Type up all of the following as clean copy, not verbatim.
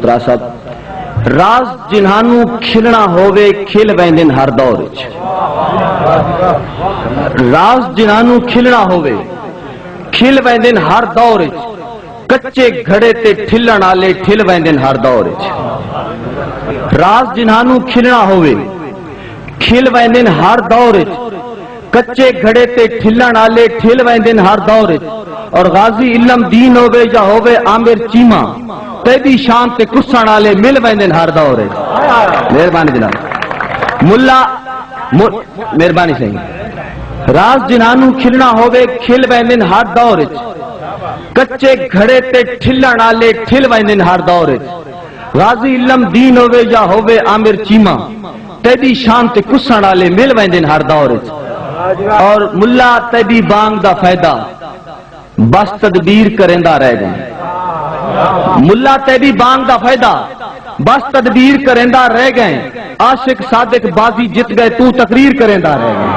उतरा साहब राज जिन्हानू खिलना होवे खिल वैंदन हर दौर च। राज जिन्हानू खिलना होवे खिल वैंदन हर दौर च। कच्चे घड़े ते ठिलण आले ठिल वैंदन हर दौर च। राज जिन्हानू खिलना होवे खिल वैंदन हर दौर च। कच्चे घड़े ते ठिलण आले ठिल वैंदन हर दौर च। और गाजी इल्म दीन होवे या होवे आमिर चीमा तेदी शान ते कुसण आले मिल वैंदन हर दौर च। मेहरबानी जनाब मुल्ला मेहरबानी सही। राज जिन्हानू खिलना होवे खिल वैंदन हर दौर च। कच्चे घड़े ते ठिलण आले ठिल वैंदन हर दौर च। गाजी इल्म दीन होवे या होवे आमिर चीमा तेदी शान ते कुसण आले मिल वैंदन हर दौर च। और मुल्ला तेदी बांग दा फायदा बस तदबीर करेंदा रह गए। मुल्ला तेदी बांग दा फायदा बस तदबीर करेंदा रह गए। आशिक सादिक बाजी जित गए तू तकरीर करेंदा रह गए।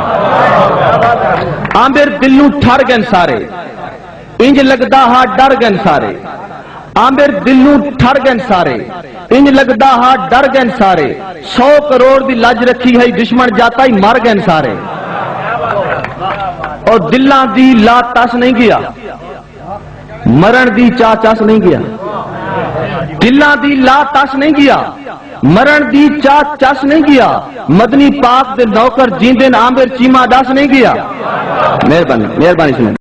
आमिर दिलू ठर गए सारे इंज लगदा हा डर गए सारे। आमिर दिलू ठर गए सारे इंज लगदा हा डर गए सारे। 100 करोड़ की लज रखी है दुश्मन जाता ही मर गए सारे। और दिल्लां दी ला तस नहीं गया मरण दी चा चस नहीं गया। दिल्लां दी ला तस नहीं गया मरण दी चा चस नहीं गया। मदनी पाक दे नौकर जींदे आमिर चीमा दस नहीं गया। मेहरबानी मेहरबानी सुने।